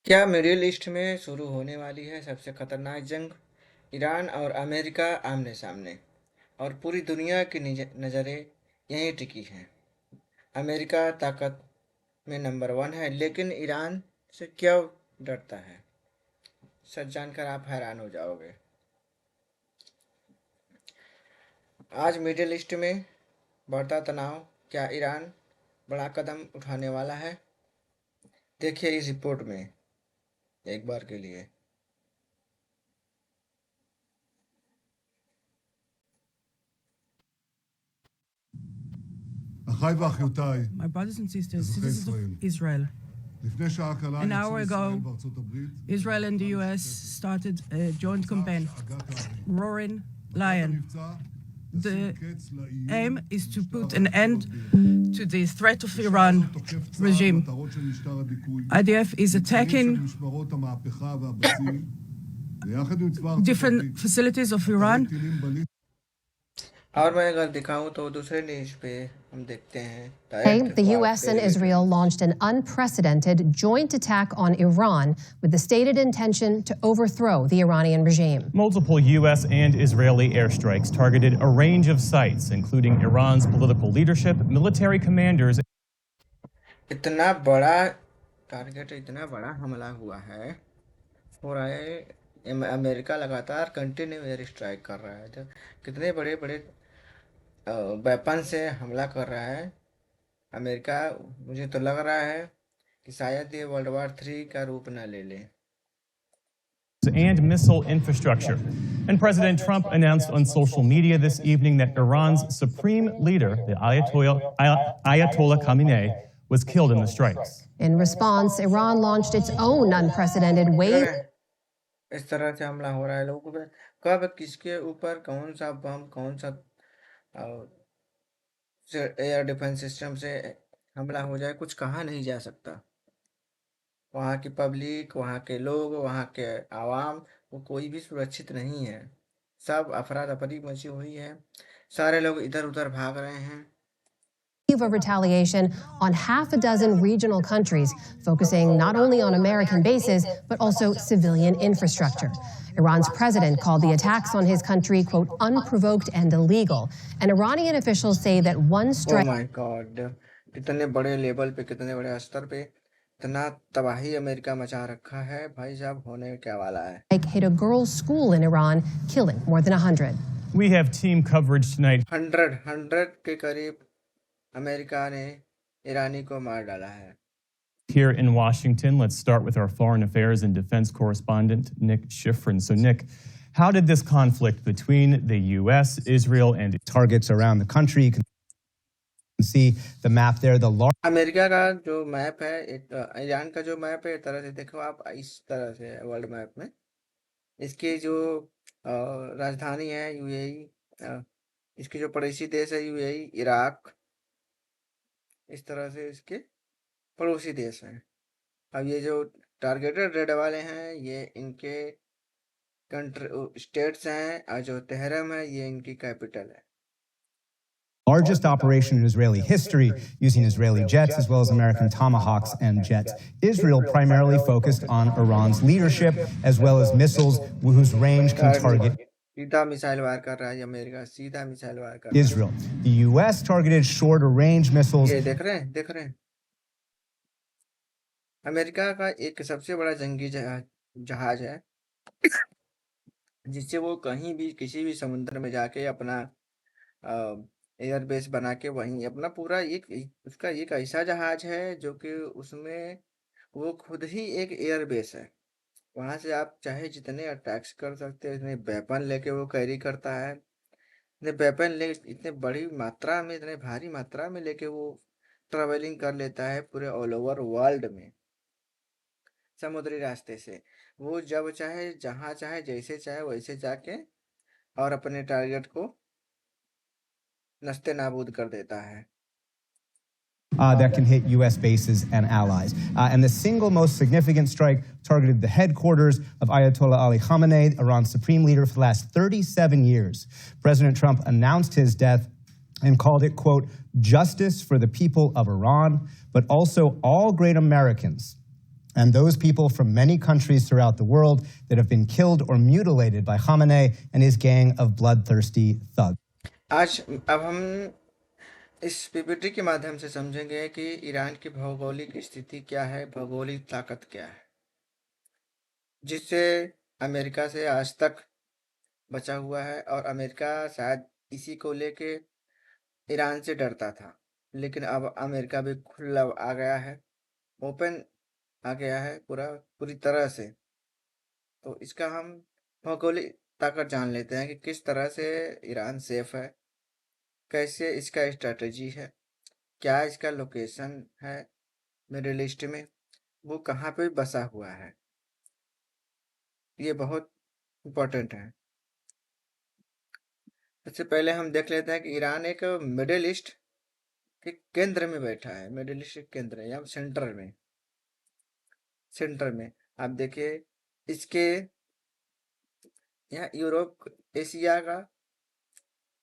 क्या middle east में शुरू होने वाली है सबसे खतरनाक जंग? ईरान और अमेरिका आमने सामने, और पूरी दुनिया की नज़रें यहीं टिकी हैं। अमेरिका ताकत में नंबर वन है, लेकिन ईरान से क्यों डरता है? सच जानकर आप हैरान हो जाओगे। आज मिडिल ईस्ट में बढ़ता तनाव, क्या ईरान बड़ा कदम उठाने वाला है? देखिए इस रिपोर्ट में एक बार के लिए। אחיי ואחיותיי, My brothers and sisters, אזרחי citizens ישראל. of Israel. לפני שעה קלה An hour יצאו ישראל ago, וארצות הברית. Israel and the US started a joint campaign, Roaring Lion. The aim is to put an end to the threat of Iran regime. IDF is attacking different facilities of Iran. और मैं अगर दिखाऊं तो दूसरे news पे हम देखते हैं Today, the U.S. and Israel launched an unprecedented joint attack on Iran with the stated intention to overthrow the Iranian regime. Multiple U.S. and Israeli airstrikes targeted a range of sites, including Iran's political leadership, military commanders. इतना बड़ा target, इतना बड़ा हमला हुआ है, हो रहा है। अमेरिका लगातार कंटिन्यू एयर स्ट्राइक कर रहा है। तो कितने बड़े बड़े वेपन से हमला कर रहा है अमेरिका। मुझे तो लग रहा है कि शायद ये वर्ल्ड वॉर 3 का रूप न ले ले। And missile infrastructure. And President Trump announced on social media this evening that Iran's supreme leader, the Ayatollah Khamenei, was killed in the strikes. In response, Iran launched its own unprecedented wave. इस तरह से हमला हो रहा है लोगों पे। कब किसके ऊपर कौन सा बम, कौन सा एयर डिफेंस सिस्टम से हमला हो जाए, कुछ कहा नहीं जा सकता। वहाँ की पब्लिक, वहाँ के लोग, वहाँ के आवाम, वो कोई भी सुरक्षित नहीं है। सब अफरा तफरी मची हुई है, सारे लोग इधर उधर भाग रहे हैं। Of retaliation on half a dozen regional countries, focusing not only on American bases, but also civilian infrastructure. Iran's president called the attacks on his country, quote, unprovoked and illegal. And Iranian officials say that one strike... Oh my God! कितने बड़े level पे, कितने बड़े स्तर पे इतना तबाही America मचा रखा है। भाई साहब, होने क्या वाला है। Hit a girls' school in Iran, killing more than 100. We have team coverage tonight. 100 के करीब अमेरिका ने ईरानी को मार डाला है। Here in Washington, let's start with our foreign affairs and defense correspondent, Nick Schifrin. So, Nick, how did this conflict between the U.S., Israel, and targets around the country? You can see the map there. America का जो map है, Iran का जो map है, इस तरह से देखो आप, इस तरह से वर्ल्ड मैप में इसकी जो राजधानी है यूएई, इसके जो पड़ोसी देश है यूएई, इराक, इस तरह से इसके पड़ोसी देश हैं। अब ये जो टारगेटेड रेड वाले हैं, ये इनके कंट्री स्टेट्स हैं, और जो तेहरान है ये इनकी कैपिटल है। Largest operation in Israeli history, using Israeli jets as well as American Tomahawks and jets. Israel primarily focused on Iran's leadership as well as missiles whose range can target सीधा missile वार कर रहा है America, सीधा missile वार कर रहा है। Israel. The U.S. targeted shorter range missiles. ये देख रहे हैं। अमेरिका का एक सबसे बड़ा जंगी जहाज है, जिससे वो कहीं भी किसी भी समुद्र में जाके अपना एयरबेस बना के वहीं अपना पूरा उसका एक ऐसा जहाज है जो कि उसमें वो खुद ही एक एयरबेस है। वहां से आप चाहे जितने अटैक्स कर सकते हैं, इतने वेपन लेके वो कैरी करता है। इतने वेपन ले, इतने बड़ी मात्रा में, इतने भारी मात्रा में लेके वो ट्रेवलिंग कर लेता है पूरे ऑल ओवर वर्ल्ड में, समुद्री रास्ते से। वो जब चाहे, जहां चाहे, जैसे चाहे वैसे जाके और अपने टारगेट को नस्ते नाबूद कर देता है। That can hit U.S. bases and allies. And the single most significant strike targeted the headquarters of Ayatollah Ali Khamenei, Iran's supreme leader for the last 37 years. President Trump announced his death and called it, quote, justice for the people of Iran, but also all great Americans and those people from many countries throughout the world that have been killed or mutilated by Khamenei and his gang of bloodthirsty thugs. आज अब हम इस PPT के माध्यम से समझेंगे कि Iran की भौगोलिक स्थिति क्या है, भौगोलिक ताकत क्या है, जिससे अमेरिका से आज तक बचा हुआ है। और अमेरिका शायद इसी को लेके ईरान से डरता था, लेकिन अब अमेरिका भी खुला आ गया है, ओपन आ गया है पूरी तरह से। तो इसका हम भौगोलिक ताकत जान लेते हैं कि किस तरह से ईरान सेफ है, कैसे इसका स्ट्रैटेजी है, क्या इसका लोकेशन है मिडिल ईस्ट में, वो कहाँ पे बसा हुआ है, ये बहुत इम्पोर्टेंट है। सबसे पहले हम देख लेते हैं कि ईरान एक मिडिल ईस्ट के केंद्र में बैठा है, मिडिल ईस्ट के केंद्र या सेंटर में आप देखिए, इसके यहाँ यूरोप, एशिया का,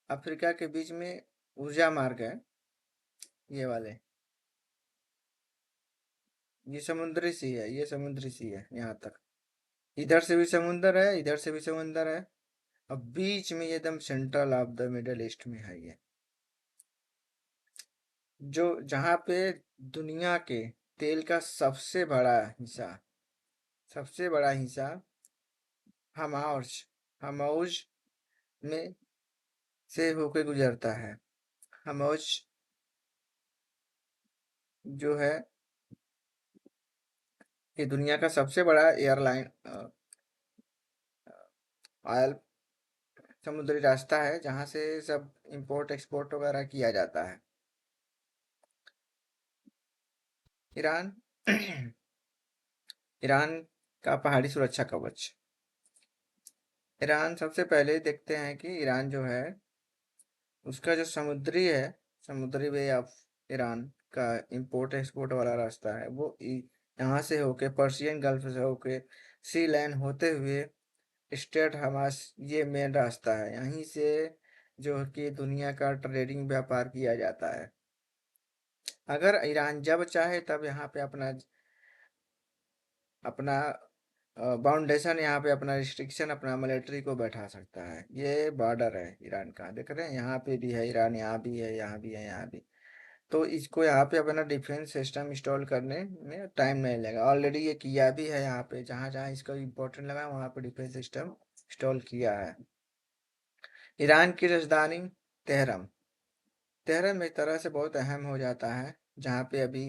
अफ्रीका के बीच में ऊर्जा मार्ग है, ये वाले, ये समुद्री सी है यहाँ तक, इधर से भी समुंदर है, इधर से भी समुंदर है, अब बीच में ये एकदम central of the middle east में है ये, जो जहाँ पे दुनिया के तेल का सबसे बड़ा हिस्सा हमौज में से होके गुजरता है। हमौज जो है ये दुनिया का सबसे बड़ा एयरलाइन ऑयल समुद्री रास्ता है, जहाँ से सब इंपोर्ट एक्सपोर्ट वगैरह किया जाता है। ईरान ईरान का पहाड़ी सुरक्षा कवच। ईरान, सबसे पहले देखते हैं कि ईरान जो है उसका जो समुद्री वे ऑफ ईरान का इंपोर्ट एक्सपोर्ट वाला रास्ता है, वो यहाँ से होके पर्शियन गल्फ से होके सी लाइन होते हुए स्ट्रेट हमास, ये मेन रास्ता है। यहीं से जो कि दुनिया का ट्रेडिंग व्यापार किया जाता है। अगर ईरान जब चाहे तब यहाँ पे अपना बाउंडेशन, यहाँ पे अपना रिस्ट्रिक्शन, अपना मिलिट्री को बैठा सकता है। ये बॉर्डर है ईरान का, देख रहे हैं, यहाँ पे भी है ईरान, यहाँ भी है, यहाँ भी है, यहाँ भी। तो इसको यहाँ पे अपना डिफेंस सिस्टम इंस्टॉल करने में टाइम नहीं लगेगा। ऑलरेडी ये किया भी है, यहाँ पे जहाँ जहाँ इसको इम्पोर्टेंट लगा वहाँ पे डिफेंस सिस्टम इंस्टॉल किया है। ईरान की राजधानी तेहरान। तेहरान में एक तरह से बहुत अहम हो जाता है, जहाँ पे अभी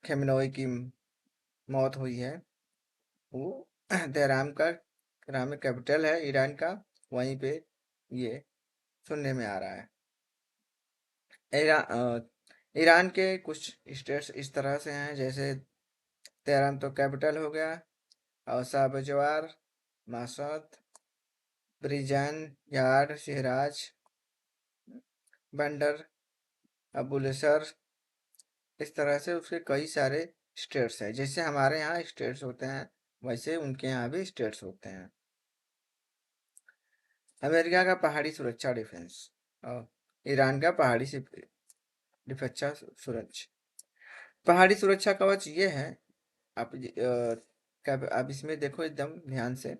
खेमनोई की मौत हुई है, वो तेहरान में कैपिटल है ईरान का, वहीं पे ये सुनने में आ रहा है। ईरान के कुछ स्टेट्स इस तरह से हैं, जैसे तेहरान तो कैपिटल हो गया, और शाहबजवार, मासद, ब्रिजान, यार्ड, शहराज, बंदर, अबुलसर, इस तरह से उसके कई सारे स्टेट्स हैं। जैसे हमारे यहाँ स्टेट्स होते हैं, वैसे उनके यहाँ भी स्टेट्स होते हैं। अमेरिका का पहाड़ी सुरक्षा डिफेंस और ईरान का पहाड़ी से डिफेंस सुरक्षा, पहाड़ी सुरक्षा कवच ये है। आप इसमें देखो एकदम ध्यान से,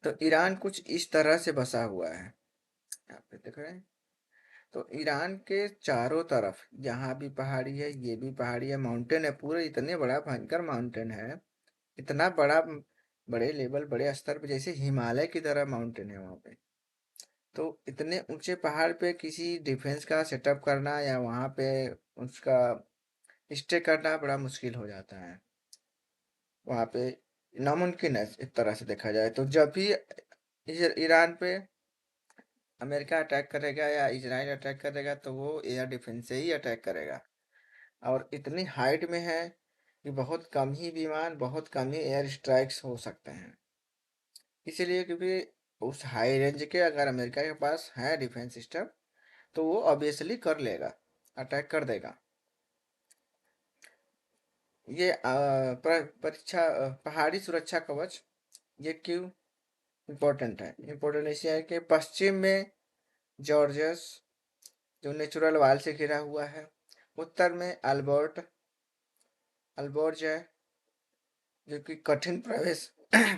तो ईरान कुछ इस तरह से बसा हुआ है, यहाँ पे देख रहे हैं। तो ईरान के चारों तरफ यहाँ भी पहाड़ी है, ये भी पहाड़ी है, माउंटेन है, पूरे इतने बड़ा भयंकर माउंटेन है, इतना बड़े लेवल, बड़े स्तर पे, जैसे हिमालय की तरह माउंटेन है वहाँ पे। तो इतने ऊंचे पहाड़ पे किसी डिफेंस का सेटअप करना या वहाँ पे उसका स्टे करना बड़ा मुश्किल हो जाता है, वहाँ पे नामुमकिन है एक तरह से देखा जाए। तो जब भी ईरान पे अमेरिका अटैक करेगा या इजराइल अटैक करेगा, तो वो एयर डिफेंस से ही अटैक करेगा। और इतनी हाइट में है कि बहुत कम ही विमान, बहुत कम ही एयर स्ट्राइक्स हो सकते हैं। इसीलिए क्योंकि उस हाई रेंज के अगर अमेरिका के पास है डिफेंस सिस्टम, तो वो ऑब्वियसली कर लेगा, अटैक कर देगा। ये पहाड़ी सुरक्षा कवच ये क्यों इम्पोर्टेंट है? इम्पोर्टेंट इसलिए है कि पश्चिम में जॉर्जियस जो नेचुरल वाल से घिरा हुआ है, उत्तर में अल्बर्ट अल्बोर्ज है, जो कि कठिन प्रवेश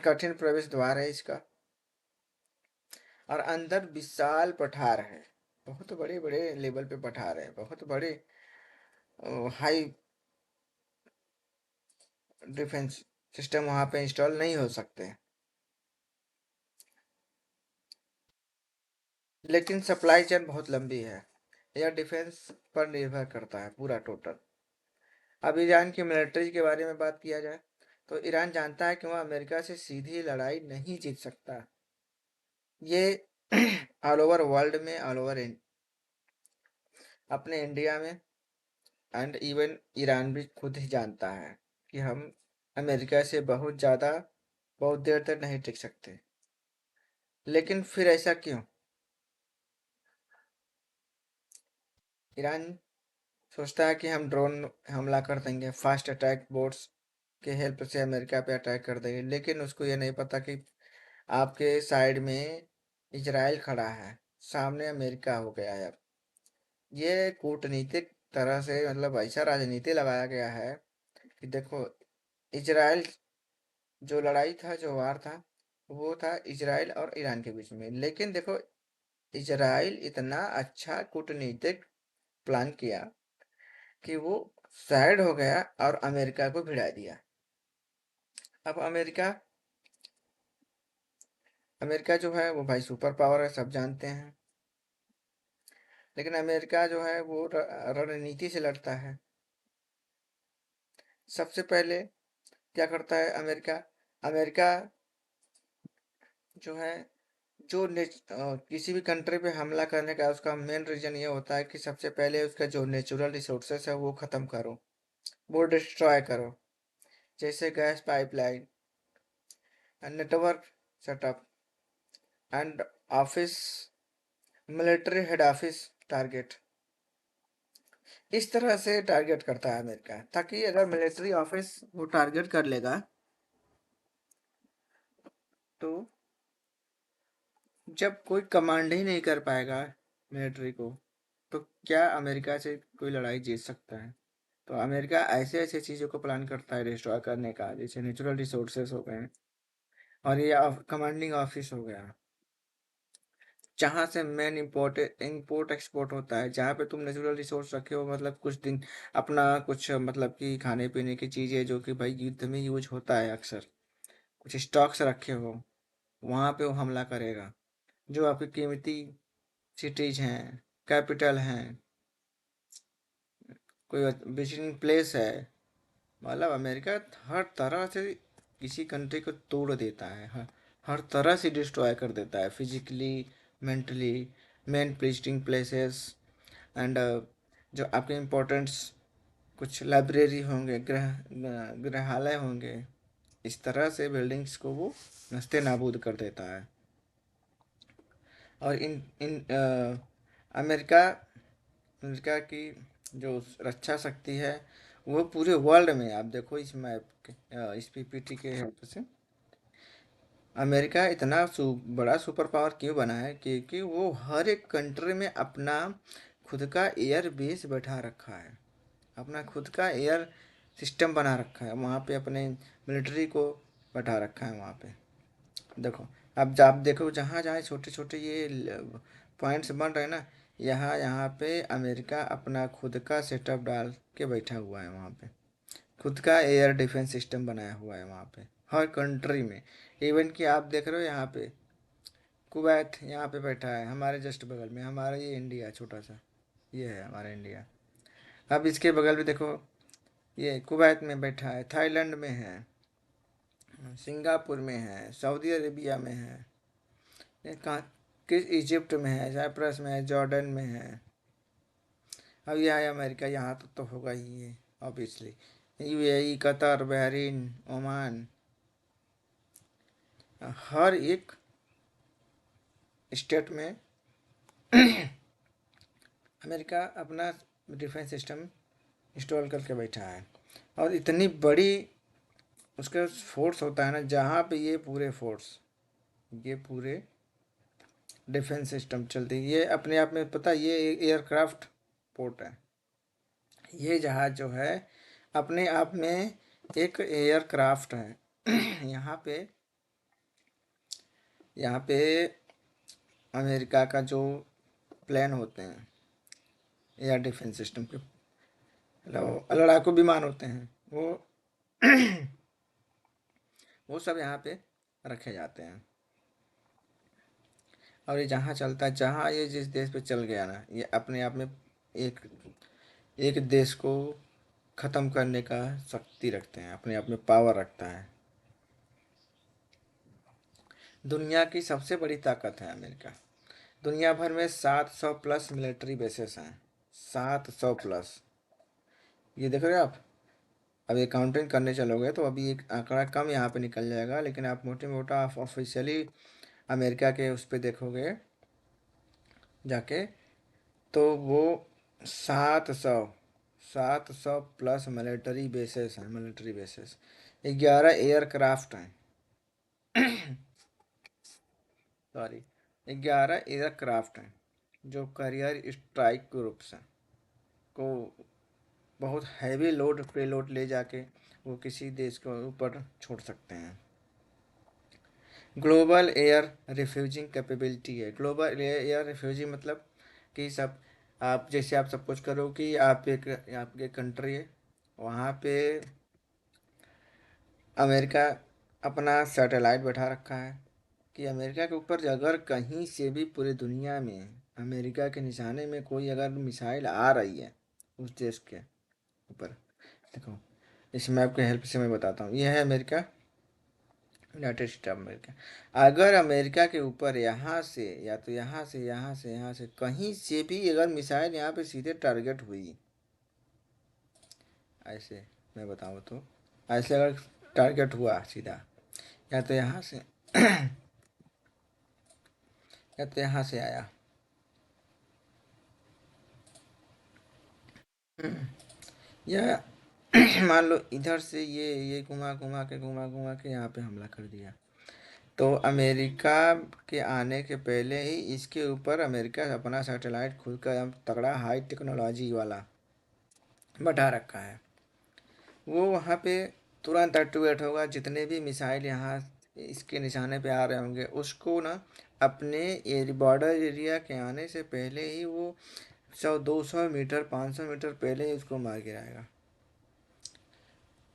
कठिन प्रवेश द्वार है इसका। और अंदर विशाल पठार है, बहुत बड़े बड़े लेवल पे पठार है, बहुत बड़े हाई डिफेंस सिस्टम वहां पे इंस्टॉल नहीं हो सकते। लेकिन सप्लाई चेन बहुत लंबी है, एयर डिफेंस पर निर्भर करता है पूरा टोटल। अब ईरान की मिलिट्री के बारे में बात किया जाए तो ईरान जानता है कि वह अमेरिका से सीधी लड़ाई नहीं जीत सकता। ये ऑल ओवर वर्ल्ड में, ऑल ओवर अपने इंडिया में एंड इवन ईरान भी खुद ही जानता है कि हम अमेरिका से बहुत देर तक नहीं टिक सकते। लेकिन फिर ऐसा क्यों? ईरान सोचता है कि हम ड्रोन हमला कर देंगे, फास्ट अटैक बोट्स के हेल्प से अमेरिका पे अटैक कर देंगे। लेकिन उसको ये नहीं पता कि आपके साइड में इजराइल खड़ा है, सामने अमेरिका हो गया है। अब ये कूटनीतिक तरह से, मतलब ऐसा राजनीति लगाया गया है कि देखो, इजराइल जो लड़ाई था, जो वार था, वो था इजराइल और ईरान के बीच में। लेकिन देखो, इजराइल इतना अच्छा कूटनीतिक प्लान किया कि वो साइड हो गया और अमेरिका को भिड़ा दिया। अब अमेरिका जो है वो भाई सुपर पावर है, सब जानते हैं। लेकिन अमेरिका जो है वो रणनीति से लड़ता है। सबसे पहले क्या करता है अमेरिका? अमेरिका जो है, किसी भी कंट्री पे हमला करने का उसका मेन रीजन ये होता है कि सबसे पहले उसका जो नेचुरल रिसोर्सेस है वो ख़त्म करो, वो डिस्ट्रॉय करो। जैसे gas pipeline, network setup and office, military head office target. इस तरह से टारगेट करता है अमेरिका, ताकि अगर मिलिट्री ऑफिस वो टारगेट कर लेगा तो जब कोई कमांड ही नहीं कर पाएगा मिलिट्री को, तो क्या अमेरिका से कोई लड़ाई जीत सकता है? तो अमेरिका ऐसे ऐसे चीज़ों को प्लान करता है डिस्ट्रॉय करने का, जैसे नेचुरल रिसोर्सेस हो गए और ये कमांडिंग ऑफिस हो गया, जहाँ से मेन इंपोर्ट एक्सपोर्ट होता है। जहाँ पे तुम नेचुरल रिसोर्स रखे हो, मतलब कुछ दिन अपना कुछ, मतलब कि खाने पीने की चीज़ें जो कि भाई युद्ध में यूज होता है अक्सर, कुछ स्टॉक्स रखे हो, वहाँ पे वो हमला करेगा। जो आपकी कीमती सिटीज हैं, कैपिटल हैं, कोई विजिटिंग प्लेस है, मतलब अमेरिका हर तरह से किसी कंट्री को तोड़ देता है, हर तरह से डिस्ट्रॉय कर देता है, physically, mentally, main visiting places and जो आपके इम्पोर्टेंट्स, कुछ लाइब्रेरी होंगे, गृहालय होंगे, इस तरह से बिल्डिंग्स को वो नस्ते नाबूद कर देता है। और इन इन अमेरिका अमेरिका की जो रक्षा शक्ति है वो पूरे वर्ल्ड में, आप देखो इस मैप के, इस पीपीटी के हेल्प से, अमेरिका इतना बड़ा सुपर पावर क्यों बना है? क्योंकि वो हर एक कंट्री में अपना खुद का एयर बेस बैठा रखा है, अपना खुद का एयर सिस्टम बना रखा है, वहाँ पे अपने मिलिट्री को बैठा रखा है वहाँ पे। देखो, अब आप देखो, जहाँ जहाँ छोटे छोटे ये पॉइंट्स बन रहे हैं ना, यहाँ यहाँ पे अमेरिका अपना खुद का सेटअप डाल के बैठा हुआ है वहाँ पे, खुद का एयर डिफेंस सिस्टम बनाया हुआ है वहाँ पे, हर कंट्री में। इवन कि आप देख रहे हो यहाँ पे कुवैत यहाँ पे बैठा है हमारे जस्ट बगल में, हमारा ये इंडिया छोटा सा, ये है हमारा इंडिया। अब इसके बगल में देखो, ये कुवैत में बैठा है, थाईलैंड में है, सिंगापुर में है, सऊदी अरेबिया में है, ये कहाँ, किस इजिप्ट में है, साइप्रस में है, जॉर्डन में है। अब यह है अमेरिका, यहाँ तो होगा ही है obviously. UAE, Qatar, Bahrain, Oman, हर एक स्टेट में अमेरिका अपना डिफेंस सिस्टम इंस्टॉल करके बैठा है। और इतनी बड़ी उसका फोर्स होता है ना, जहाँ पे ये पूरे डिफेंस सिस्टम चलते हैं। ये अपने आप में पता है, ये एयरक्राफ्ट पोर्ट है। ये जहाज़ जो है अपने आप में एक एयरक्राफ्ट है। यहाँ पे अमेरिका का जो प्लेन होते हैं, एयर डिफेंस सिस्टम के लड़ाकू विमान होते हैं, वो सब यहाँ पे रखे जाते हैं। और ये जहाँ चलता है, जहाँ ये जिस देश पे चल गया ना, ये अपने आप में एक एक देश को ख़त्म करने का शक्ति रखते हैं, अपने आप में पावर रखता है। दुनिया की सबसे बड़ी ताकत है अमेरिका। दुनिया भर में 700 प्लस मिलिट्री बेसेस हैं, 700 प्लस। ये देख रहे हो आप, अब ये काउंटिंग करने चलोगे तो अभी एक आंकड़ा कम यहाँ पे निकल जाएगा, लेकिन आप मोटे मोटा आप ऑफिशियली अमेरिका के उस पर देखोगे जाके, तो वो 700 प्लस मिलिट्री बेसेस हैं, मिलिट्री बेसेस। 11 एयरक्राफ्ट हैं, सॉरी 11 एयरक्राफ्ट हैं जो करियर स्ट्राइक ग्रुप्स हैं, को बहुत हैवी लोड पेलोड ले जाके वो किसी देश के ऊपर छोड़ सकते हैं। ग्लोबल एयर रिफ्यूजिंग कैपेबिलिटी है। ग्लोबल एयर रिफ्यूजिंग मतलब कि सब आप जैसे आप सपोज करो कि आपके कंट्री है, वहाँ पे अमेरिका अपना सैटेलाइट बैठा रखा है कि अमेरिका के ऊपर अगर कहीं से भी पूरी दुनिया में अमेरिका के निशाने में कोई अगर मिसाइल आ रही है उस देश के ऊपर, देखो इस मैप के हेल्प से मैं बताता हूँ। यह है America, United state of America. अगर अमेरिका के ऊपर यहाँ से या तो यहाँ से कहीं से भी अगर मिसाइल यहाँ पे सीधे टारगेट हुई, ऐसे मैं बताऊँ तो ऐसे अगर टारगेट हुआ सीधा, या तो यहाँ से या तो यहाँ से आया, या मान लो इधर से ये घुमा घुमा के यहाँ पे हमला कर दिया, तो अमेरिका के आने के पहले ही इसके ऊपर अमेरिका अपना सैटेलाइट खुद का तगड़ा हाई टेक्नोलॉजी वाला बढ़ा रखा है। वो वहाँ पे तुरंत एक्टिवेट होगा, जितने भी मिसाइल यहाँ इसके निशाने पे आ रहे होंगे उसको ना अपने बॉर्डर एरिया के आने से पहले ही वो 100-200 मीटर 500 मीटर पहले ही उसको मार गिराएगा।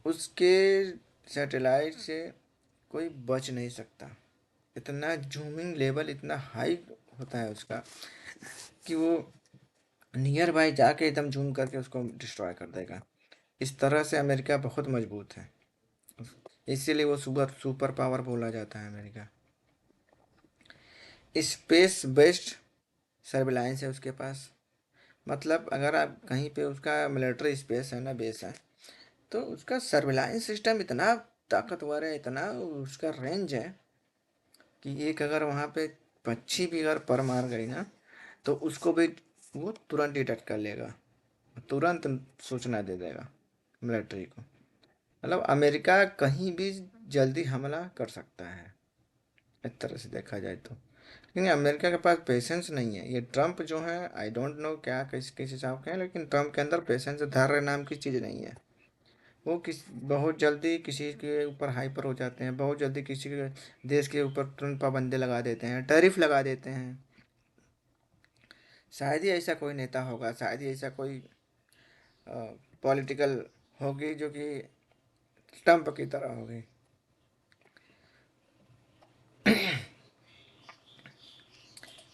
उसके सैटेलाइट से कोई बच नहीं सकता। इतना जूमिंग लेवल इतना हाई होता है उसका कि वो नियर बाय जाके एकदम जूम करके उसको डिस्ट्रॉय कर देगा। इस तरह से अमेरिका बहुत मजबूत है, इसीलिए वो सुपर पावर बोला जाता है अमेरिका। स्पेस बेस्ड सर्विलांस है उसके पास, मतलब अगर आप कहीं पे उसका मिलिट्री स्पेस है ना, बेस है, तो उसका सर्विलांस सिस्टम इतना ताकतवर है, इतना उसका रेंज है कि एक अगर वहाँ पे पक्षी भी अगर पर मार गई ना, तो उसको भी वो तुरंत डिटेक्ट कर लेगा, तुरंत सूचना दे देगा मिलिट्री को। मतलब अमेरिका कहीं भी जल्दी हमला कर सकता है एक तरह से देखा जाए तो, लेकिन अमेरिका के पास पेशेंस नहीं है। ये ट्रम्प जो है, आई डोंट नो क्या किस हिसाब के हैं, लेकिन ट्रम्प के अंदर पेशेंस, धैर्य नाम की चीज़ नहीं है। वो बहुत जल्दी किसी के ऊपर हाइपर हो जाते हैं, बहुत जल्दी किसी के देश के ऊपर तुरंत पाबंदी लगा देते हैं, टैरिफ लगा देते हैं। शायद ही ऐसा कोई नेता होगा, शायद ही ऐसा कोई पॉलिटिकल होगी जो कि ट्रम्प की तरह होगी।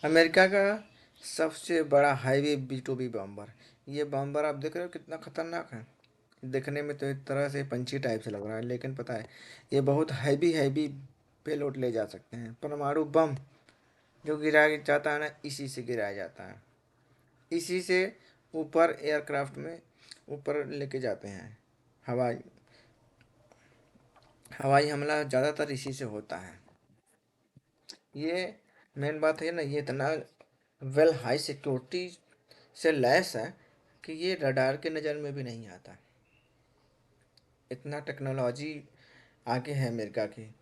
अमेरिका का सबसे बड़ा हाईवे B2B बम्बर, ये बम्बर आप देख रहे हो कितना खतरनाक है। देखने में तो एक तरह से पंछी टाइप से लग रहा है, लेकिन पता है ये बहुत हैवी पेलोड ले जा सकते हैं। परमाणु बम जो गिराया जाता है ना, इसी से गिराया जाता है, इसी से ऊपर एयरक्राफ्ट में ऊपर लेके जाते हैं। हवाई हमला ज़्यादातर इसी से होता है। ये मेन बात है ना, ये इतना वेल हाई सिक्योरिटी से लैस है कि ये रडार के नज़र में भी नहीं आता। इतना टेक्नोलॉजी आगे है अमेरिका की,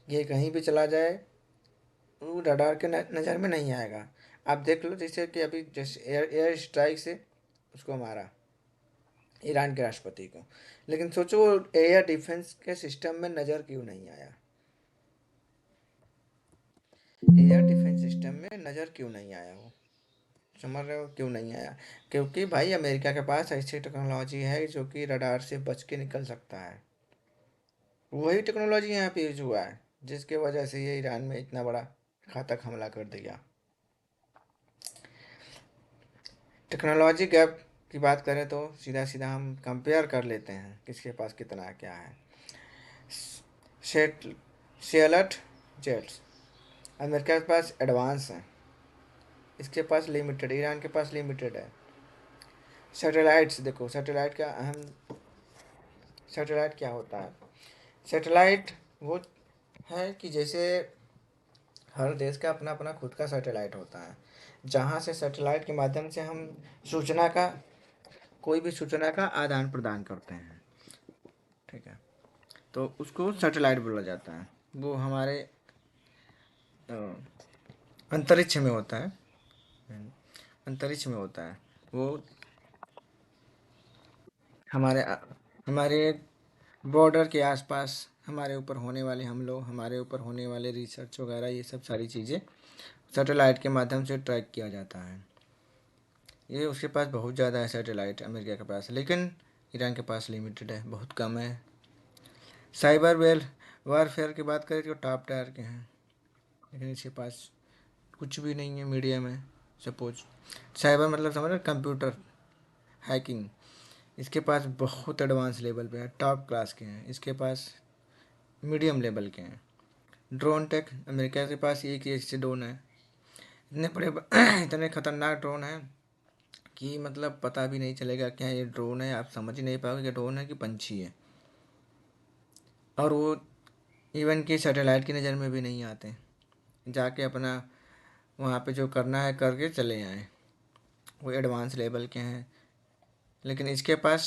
ये कहीं भी चला जाए वो रडार के नज़र में नहीं आएगा। आप देख लो, जैसे कि अभी जैसे एयर स्ट्राइक से उसको मारा, ईरान के राष्ट्रपति को। लेकिन सोचो वो एयर डिफेंस के सिस्टम में नज़र क्यों नहीं आया, एयर डिफेंस सिस्टम में नज़र क्यों नहीं आया वो, समझ रहे हो क्यों नहीं आया? क्योंकि भाई अमेरिका के पास ऐसी टेक्नोलॉजी है जो कि रडार से बच के निकल सकता है। वही टेक्नोलॉजी यहाँ पे यूज हुआ है जिसके वजह से ये ईरान में इतना बड़ा घातक हमला कर दिया। टेक्नोलॉजी गैप की बात करें तो सीधा सीधा हम कंपेयर कर लेते हैं किसके पास कितना क्या है। शेट शेलट जेट्स अमेरिका के पास एडवांस है, इसके पास लिमिटेड, ईरान के पास लिमिटेड है। सैटेलाइट्स देखो, सैटेलाइट का अहम, सैटेलाइट क्या होता है? सैटेलाइट वो है कि जैसे हर देश का अपना अपना खुद का सैटेलाइट होता है, जहाँ से सैटेलाइट के माध्यम से हम सूचना का, कोई भी सूचना का आदान प्रदान करते हैं, ठीक है, तो उसको सैटेलाइट बोला जाता है। वो हमारे अ, अंतरिक्ष में होता है, अंतरिक्ष में होता है वो, हमारे हमारे बॉर्डर के आसपास हमारे ऊपर होने वाले हमलों, हमारे ऊपर होने वाले रिसर्च वगैरह, ये सब सारी चीज़ें सैटेलाइट के माध्यम से ट्रैक किया जाता है। ये उसके पास बहुत ज़्यादा है सैटेलाइट अमेरिका के पास, लेकिन ईरान के पास लिमिटेड है, बहुत कम है। साइबर वेल वारफेयर की बात करें तो टॉप टायर के हैं, लेकिन इसके पास कुछ भी नहीं है, मीडियम है। सपोज साइबर मतलब समझ रहे, कंप्यूटर हैकिंग, इसके पास बहुत एडवांस लेवल पे है, टॉप क्लास के हैं, इसके पास मीडियम लेवल के हैं। ड्रोन टेक अमेरिका के पास एक ही ऐसे ड्रोन है, इतने बड़े इतने खतरनाक ड्रोन हैं कि मतलब पता भी नहीं चलेगा क्या ये ड्रोन है, आप समझ ही नहीं पाओगे कि ड्रोन है कि पंछी है। और वो इवन कि सैटेलाइट की नज़र में भी नहीं आते, जाके अपना वहाँ पे जो करना है करके चले आए, वो एडवांस लेवल के हैं। लेकिन इसके पास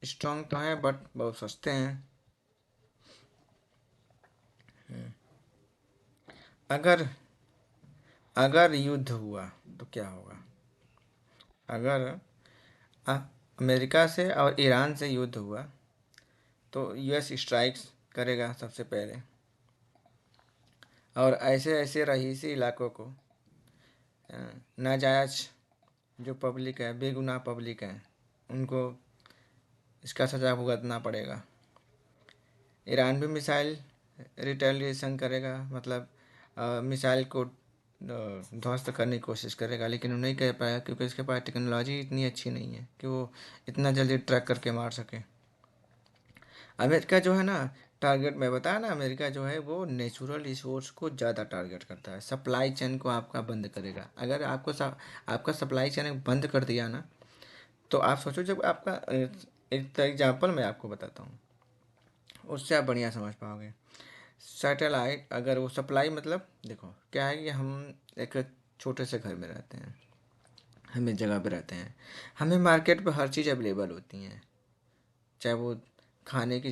स्ट्रॉन्ग तो हैं बट बहुत सस्ते हैं। अगर अगर युद्ध हुआ तो क्या होगा? अगर अमेरिका से और ईरान से युद्ध हुआ तो यूएस स्ट्राइक्स करेगा सबसे पहले, और ऐसे ऐसे रईसी इलाकों को, नाजायज जो पब्लिक है, बेगुनाह पब्लिक है, उनको इसका सज़ा भुगतना पड़ेगा। ईरान भी मिसाइल रिटेलिएशन करेगा, मतलब मिसाइल को ध्वस्त करने की कोशिश करेगा, लेकिन वो नहीं कर पाया क्योंकि इसके पास टेक्नोलॉजी इतनी अच्छी नहीं है कि वो इतना जल्दी ट्रैक करके मार सके। अमेरिका जो है ना, टारगेट मैं बताया ना, अमेरिका जो है वो नेचुरल रिसोर्स को ज़्यादा टारगेट करता है, सप्लाई चेन को आपका बंद करेगा। अगर आपका सप्लाई चेन बंद कर दिया ना, तो आप सोचो, जब आपका एक एग्जाम्पल मैं आपको बताता हूँ, उससे आप बढ़िया समझ पाओगे। सैटेलाइट अगर वो सप्लाई, मतलब देखो क्या है कि हम एक छोटे से घर में रहते हैं, हम एक जगह पे रहते हैं, हमें मार्केट पे हर चीज़ अवेलेबल होती हैं, चाहे वो खाने की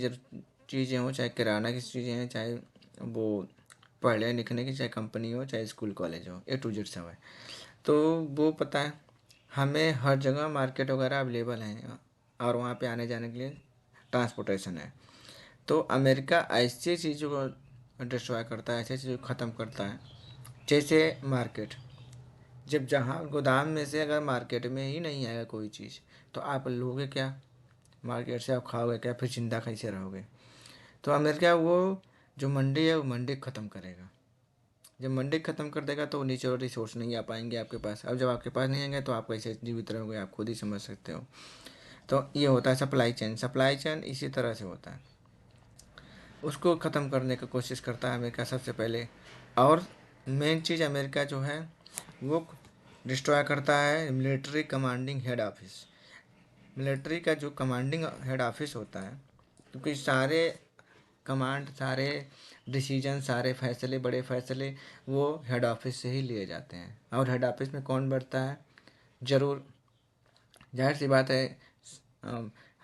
चीज़ें हो, चाहे किराना की चीज़ें हैं, चाहे वो पढ़ने लिखने की, चाहे कंपनी हो, चाहे स्कूल कॉलेज हो, ए टू जेड सब है। तो वो पता है हमें हर जगह मार्केट वगैरह अवेलेबल हैं, और वहाँ पे आने जाने के लिए ट्रांसपोर्टेशन है। तो अमेरिका ऐसी चीज़ों को डिस्ट्रॉय करता है, ऐसी चीज़ों को ख़त्म करता है, जैसे मार्केट। जब जहाँ गोदाम में से अगर मार्केट में ही नहीं आएगा कोई चीज़, तो आप लोगे क्या? मार्केट से आप खाओगे क्या? फिर जिंदा कैसे रहोगे? तो अमेरिका वो जो मंडी है वो मंडी ख़त्म करेगा। जब मंडी ख़त्म कर देगा तो नेचुरल रिसोर्स नहीं आ पाएंगे आपके पास। अब जब आपके पास नहीं आएंगे तो आप कैसे जीवित रहोगे, आप खुद ही समझ सकते हो। तो ये होता है सप्लाई चेन। सप्लाई चेन इसी तरह से होता है, उसको ख़त्म करने की कोशिश करता है अमेरिका सबसे पहले। और मेन चीज़ अमेरिका जो है वो डिस्ट्रॉय करता है military commanding head office. Military का जो कमांडिंग हेड ऑफिस होता है, क्योंकि सारे कमांड, सारे डिसीजन, सारे फैसले, बड़े फैसले वो हेड ऑफिस से ही लिए जाते हैं। और हेड ऑफिस में कौन बैठता है? ज़रूर, जाहिर सी बात है,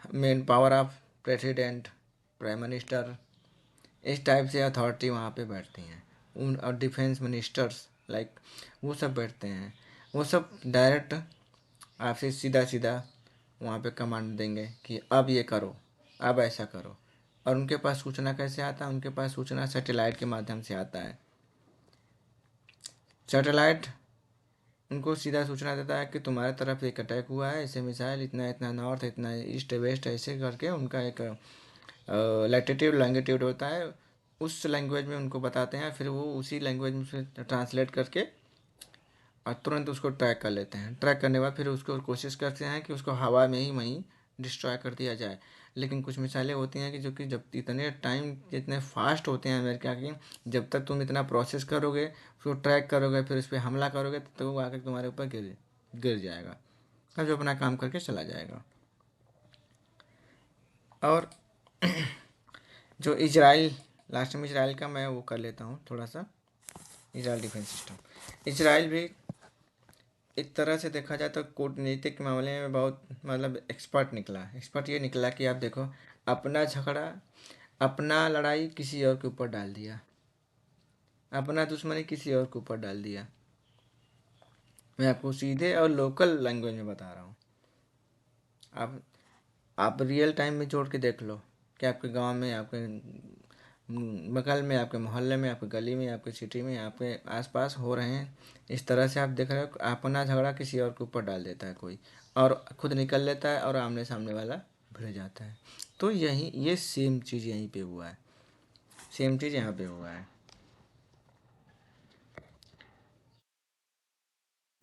main power of president, prime minister, इस टाइप से अथॉरिटी वहाँ पे बैठती हैं। उन और डिफेंस मिनिस्टर्स वो सब बैठते हैं। वो सब डायरेक्ट आपसे सीधा सीधा वहाँ पे कमांड देंगे कि अब ये करो, अब ऐसा करो। और उनके पास सूचना कैसे आता है? उनके पास सूचना सैटेलाइट के माध्यम से आता है। सैटेलाइट उनको सीधा सूचना देता है कि तुम्हारे तरफ एक अटैक हुआ है, ऐसे मिसाइल इतना इतना नॉर्थ, इतना ईस्ट वेस्ट, ऐसे करके उनका एक लैटिट्यूड लॉन्गिट्यूड होता है, उस लैंग्वेज में उनको बताते हैं। फिर वो उसी लैंग्वेज में से ट्रांसलेट करके और तुरंत उसको ट्रैक कर लेते हैं। ट्रैक करने के बाद फिर उसको कोशिश करते हैं कि उसको हवा में ही वहीं डिस्ट्रॉय कर दिया जाए। लेकिन कुछ मिसाइलें होती हैं कि जो कि जब इतने टाइम जितने फास्ट होते हैं अमेरिका की, जब तक तुम इतना प्रोसेस करोगे, उसको ट्रैक करोगे, फिर उस पर हमला करोगे, तब तक वो आकर तुम्हारे ऊपर गिर गिर जाएगा, तब जो अपना काम करके चला जाएगा। और जो इजराइल, लास्ट में इजराइल का मैं वो कर लेता हूँ थोड़ा सा। इजराइल डिफेंस सिस्टम, इजराइल भी एक तरह से देखा जाए तो कूटनीतिक के मामले में बहुत मतलब एक्सपर्ट निकला। एक्सपर्ट ये निकला कि आप देखो, अपना झगड़ा, अपना लड़ाई किसी और के ऊपर डाल दिया, अपना दुश्मनी किसी और के ऊपर डाल दिया। मैं आपको सीधे और लोकल लैंग्वेज में बता रहा हूँ। आप रियल टाइम में जोड़ के देख लो कि आपके गांव में, आपके बगल में, आपके मोहल्ले में, आपके गली में, आपके सिटी में, आपके आसपास हो रहे हैं। इस तरह से आप देख रहे हो, अपना झगड़ा किसी और के ऊपर डाल देता है कोई, और खुद निकल लेता है और आमने सामने वाला भिड़ जाता है। तो यही ये सेम चीज़ यहीं पे हुआ है, सेम चीज़ यहाँ पे हुआ है।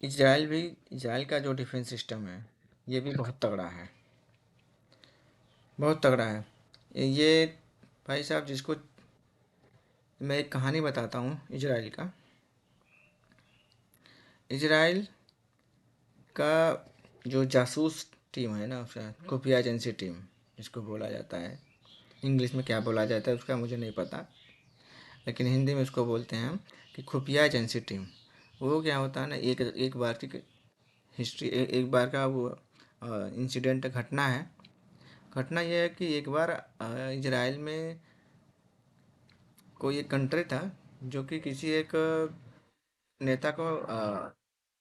इजराइल का जो डिफेंस सिस्टम है ये भी बहुत तगड़ा है, बहुत तगड़ा है ये। भाई साहब, जिसको मैं एक कहानी बताता हूँ इजराइल का। इजराइल का जो जासूस टीम है ना, उसका खुफिया एजेंसी टीम जिसको बोला जाता है, इंग्लिश में क्या बोला जाता है उसका मुझे नहीं पता, लेकिन हिंदी में उसको बोलते हैं कि खुफिया एजेंसी टीम। वो क्या होता है ना, एक एक बार की हिस्ट्री, एक बार का वो इंसिडेंट घटना है। घटना यह है कि एक बार इजराइल में कोई एक कंट्री था जो कि किसी एक नेता को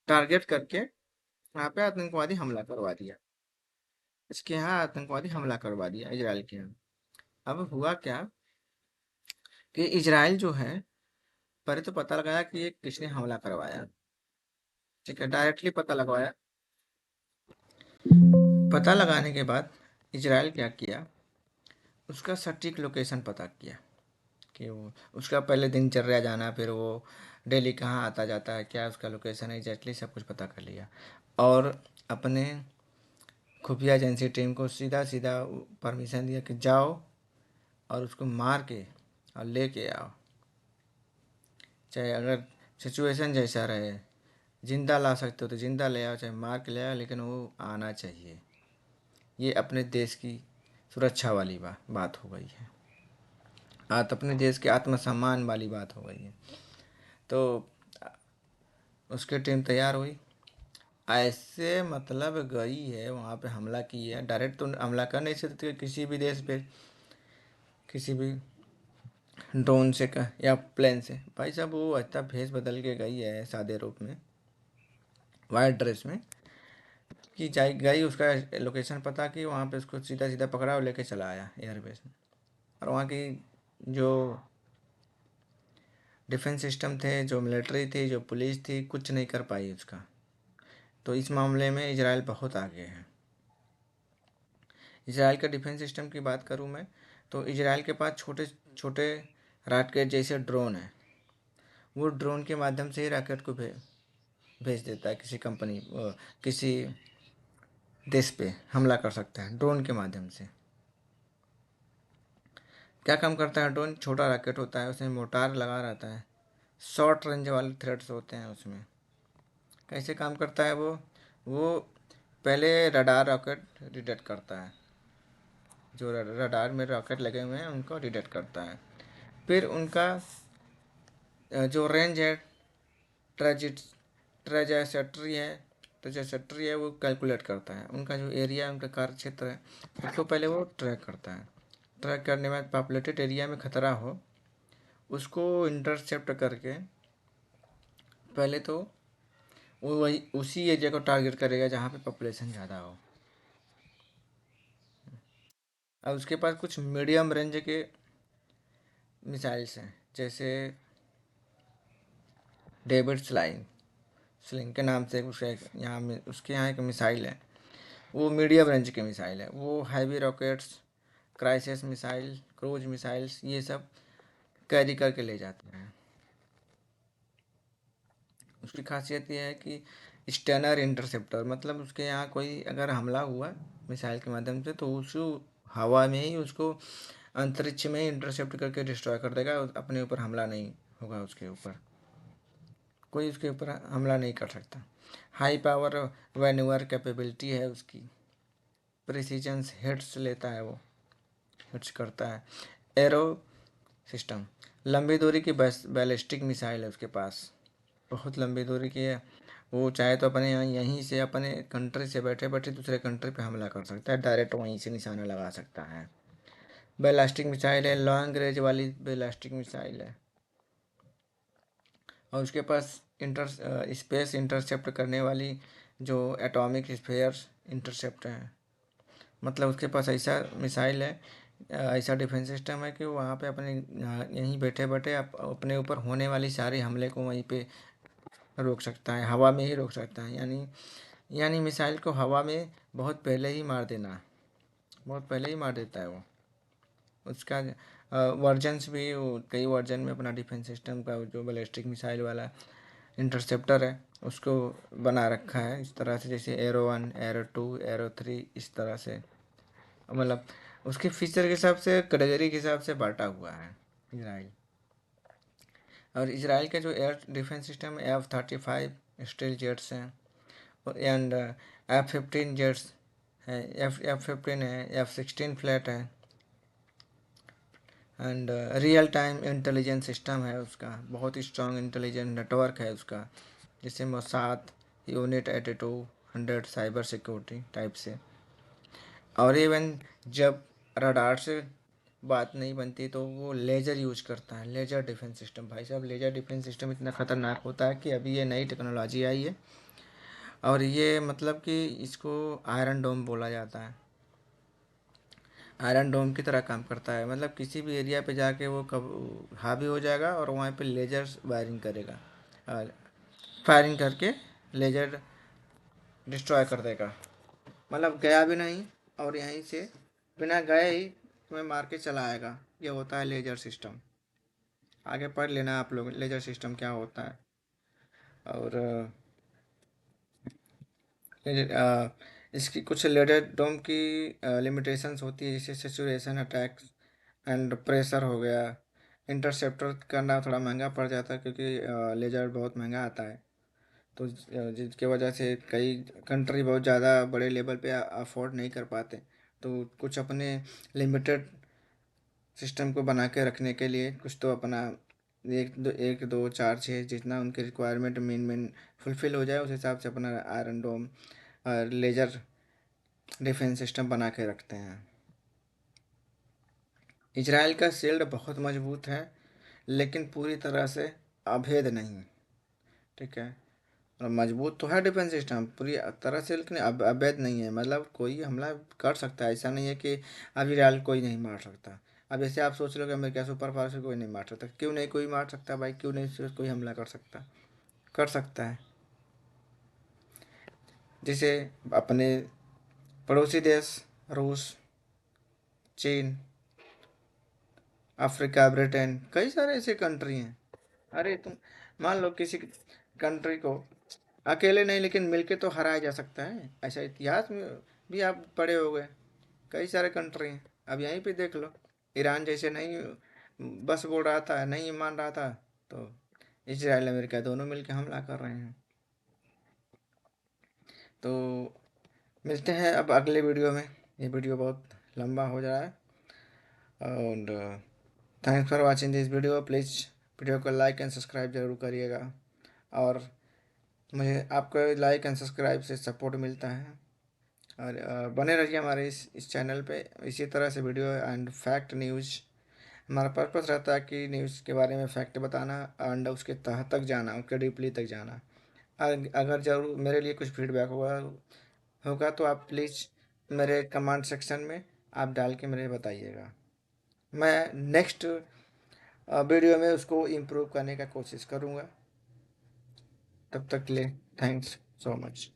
टारगेट करके वहाँ पे आतंकवादी हमला करवा दिया। इसके यहाँ आतंकवादी हमला करवा दिया इजराइल के यहाँ। अब हुआ क्या कि इजराइल जो है, पहले तो पता लगाया कि ये किसने हमला करवाया। ठीक है, डायरेक्टली पता लगवाया। पता लगाने के बाद इजराइल क्या किया, उसका सटीक लोकेशन पता किया कि वो उसका पहले दिनचर्या जाना, फिर वो डेली कहाँ आता जाता है, क्या उसका लोकेशन है, एग्जैक्टली सब कुछ पता कर लिया। और अपने खुफिया एजेंसी टीम को सीधा सीधा परमिशन दिया कि जाओ और उसको मार के और लेके आओ, चाहे अगर सिचुएशन जैसा रहे। जिंदा ला सकते हो तो जिंदा ले आओ, चाहे मार के ले आओ, लेकिन वो आना चाहिए। ये अपने देश की सुरक्षा वाली बात हो गई है, आज अपने देश के आत्मसम्मान वाली बात हो गई है। तो उसकी टीम तैयार हुई, ऐसे मतलब गई है वहाँ पे, हमला की है। डायरेक्ट तो हमला कर नहीं सकते किसी भी देश पे, किसी भी ड्रोन से या प्लेन से। भाई साहब, वो इतना भेष बदल के गई है सादे रूप में, वाइट ड्रेस में, कि जाई गई, उसका लोकेशन पता की, वहाँ पे उसको सीधा सीधा पकड़ा और लेके चला आया एयरबेस में। और वहाँ की जो डिफेंस सिस्टम थे, जो मिलिट्री थी, जो पुलिस थी, कुछ नहीं कर पाई उसका। तो इस मामले में इजराइल बहुत आगे है। इजराइल का डिफेंस सिस्टम की बात करूँ मैं, तो इजराइल के पास छोटे छोटे रॉकेट जैसे ड्रोन है। वो ड्रोन के माध्यम से ही रॉकेट को भेज देता है, किसी कंपनी किसी देश पे हमला कर सकता है ड्रोन के माध्यम से। क्या काम करता है ड्रोन? छोटा रॉकेट होता है, उसमें मोटार लगा रहता है, शॉर्ट रेंज वाले थ्रेड्स होते हैं उसमें। कैसे काम करता है वो पहले रडार रॉकेट डिटेक्ट करता है, जो रडार में रॉकेट लगे हुए हैं उनको डिटेक्ट करता है। फिर उनका जो रेंज है, ट्रेजिट ट्रेजेसेट्री है ट्रेजेसेट्री है, वो कैलकुलेट करता है। उनका जो एरिया है, उनका कार्य क्षेत्र है, उसको पहले वो ट्रैक करता है। ट्रैक करने के बाद पॉपुलेटेड एरिया में खतरा हो, उसको इंटरसेप्ट करके पहले तो वो वही उसी एरिया को टारगेट करेगा जहाँ पे पॉपुलेशन ज़्यादा हो। और उसके पास कुछ मीडियम रेंज के मिसाइल्स हैं, जैसे डेविड स्लिंग के नाम से उसके यहाँ एक मिसाइल है, वो मीडियम रेंज के मिसाइल है। वो heavy rockets, crisis missile, cruise missiles, ये सब कैरी करके ले जाते हैं। उसकी खासियत ये है कि स्टैनर इंटरसेप्टर, मतलब उसके यहाँ कोई अगर हमला हुआ मिसाइल के माध्यम से तो उसको हवा में ही, उसको अंतरिक्ष में ही इंटरसेप्ट करके डिस्ट्रॉय कर देगा। अपने ऊपर हमला नहीं होगा, उसके ऊपर कोई उसके ऊपर हमला नहीं कर सकता। हाई पावर वैन्यूअर कैपेबिलिटी है उसकी, प्रिसीजन हिट्स लेता है, वो हिट्स करता है। एरो सिस्टम, लंबी दूरी की बैलिस्टिक मिसाइल है उसके पास, बहुत लंबी दूरी की है। वो चाहे तो अपने यहाँ यहीं से अपने कंट्री से बैठे बैठे दूसरे कंट्री पे हमला कर सकता है, डायरेक्ट वहीं से निशाना लगा सकता है। बैलिस्टिक मिसाइल है, लॉन्ग रेंज वाली बैलिस्टिक मिसाइल है। और उसके पास स्पेस इंटरसेप्ट करने वाली जो एटॉमिक स्फीयर्स इंटरसेप्ट है, मतलब उसके पास ऐसा मिसाइल है, ऐसा डिफेंस सिस्टम है कि वहाँ पे अपने यहीं बैठे बैठे अपने ऊपर होने वाली सारी हमले को वहीं पे रोक सकता है, हवा में ही रोक सकता है। यानी मिसाइल को हवा में बहुत पहले ही मार देना, बहुत पहले ही मार देता है वो। उसका वर्जन्स भी, कई वर्जन में अपना डिफेंस सिस्टम का जो बैलिस्टिक मिसाइल वाला इंटरसेप्टर है उसको बना रखा है इस तरह से, जैसे एरो 1, एरो 2, एरो 3, इस तरह से, मतलब उसके फीचर के हिसाब से, कैटेगरी के हिसाब से बांटा हुआ है इसराइल। और इसराइल का जो एयर डिफेंस सिस्टम है, F-35 स्टील जेट्स हैं, एंड F-15 जेट्स है, F-15 है, F-16 फ्लैट है, and real time intelligence system है उसका, बहुत ही स्ट्रॉन्ग इंटेलिजेंस नेटवर्क है उसका, जैसे Mossad unit 8200 cyber security type से। और इवन जब रडार से बात नहीं बनती तो वो लेज़र यूज करता है, लेज़र डिफेंस सिस्टम। भाई साहब, लेज़र डिफेंस सिस्टम इतना ख़तरनाक होता है कि अभी ये नई टेक्नोलॉजी आई है, और ये मतलब कि इसको आयरन डोम बोला जाता है। आयरन डोम की तरह काम करता है, मतलब किसी भी एरिया पे जाके वो कब हावी हो जाएगा और वहाँ पे लेज़र वायरिंग करेगा, फायरिंग करके लेज़र डिस्ट्रॉय कर देगा। मतलब गया भी नहीं और यहीं से बिना गए ही तुम्हें मार के चला आएगा। ये होता है लेज़र सिस्टम। आगे पढ़ लेना आप लोग लेज़र सिस्टम क्या होता है। और इसकी कुछ लेज़र डोम की लिमिटेशंस होती है, जैसे सैचुरेशन, अटैक्स एंड प्रेशर हो गया। इंटरसेप्टर करना थोड़ा महंगा पड़ जाता है क्योंकि लेज़र बहुत महंगा आता है, तो जिसकी वजह से कई कंट्री बहुत ज़्यादा बड़े लेवल पे अफोर्ड नहीं कर पाते, तो कुछ अपने लिमिटेड सिस्टम को बना के रखने के लिए कुछ तो अपना 1 2 4 6 जितना उनकी रिक्वायरमेंट मेन फुलफ़िल हो जाए उस हिसाब से अपना आयरन डोम और लेज़र डिफेंस सिस्टम बना के रखते हैं। इजराइल का शील्ड बहुत मजबूत है, लेकिन पूरी तरह से अभेद नहीं, ठीक है। और मजबूत तो है डिफेंस सिस्टम पूरी तरह से, लेकिन अवैध नहीं है, मतलब कोई हमला कर सकता है, ऐसा नहीं है कि अब इजराइल कोई नहीं मार सकता। अब जैसे आप सोच लो कि अमेरिका सुपर पावर से कोई नहीं मार सकता, क्यों नहीं कोई मार सकता भाई, क्यों नहीं कोई हमला कर सकता, कर सकता है। जैसे अपने पड़ोसी देश रूस, चीन, अफ्रीका, ब्रिटेन, कई सारे ऐसे कंट्री हैं। अरे तुम मान लो किसी कंट्री को अकेले नहीं लेकिन मिलके तो हराया जा सकता है, ऐसा इतिहास में भी आप पढ़े हो गए। कई सारे कंट्री हैं, अब यहीं पे देख लो, ईरान जैसे नहीं बस बोल रहा था, नहीं मान रहा था, तो इजराइल अमेरिका दोनों मिलके हमला कर रहे हैं। तो मिलते हैं अब अगले वीडियो में, ये वीडियो बहुत लंबा हो जा रहा है। और thanks for watching this video. Please video को लाइक एंड सब्सक्राइब जरूर करिएगा, और मुझे आपको लाइक एंड सब्सक्राइब से सपोर्ट मिलता है। और बने रहिए हमारे इस चैनल पे, इसी तरह से वीडियो एंड फैक्ट न्यूज़। हमारा पर्पस रहता है कि न्यूज़ के बारे में फैक्ट बताना एंड उसके तह तक जाना, उसके डीपली तक जाना। अगर जरूर मेरे लिए कुछ फीडबैक होगा तो आप प्लीज़ मेरे कमेंट सेक्शन में आप डाल के मुझे बताइएगा। मैं नेक्स्ट वीडियो में उसको इम्प्रूव करने का कोशिश करूँगा। तब तक के लिए थैंक्स सो मच।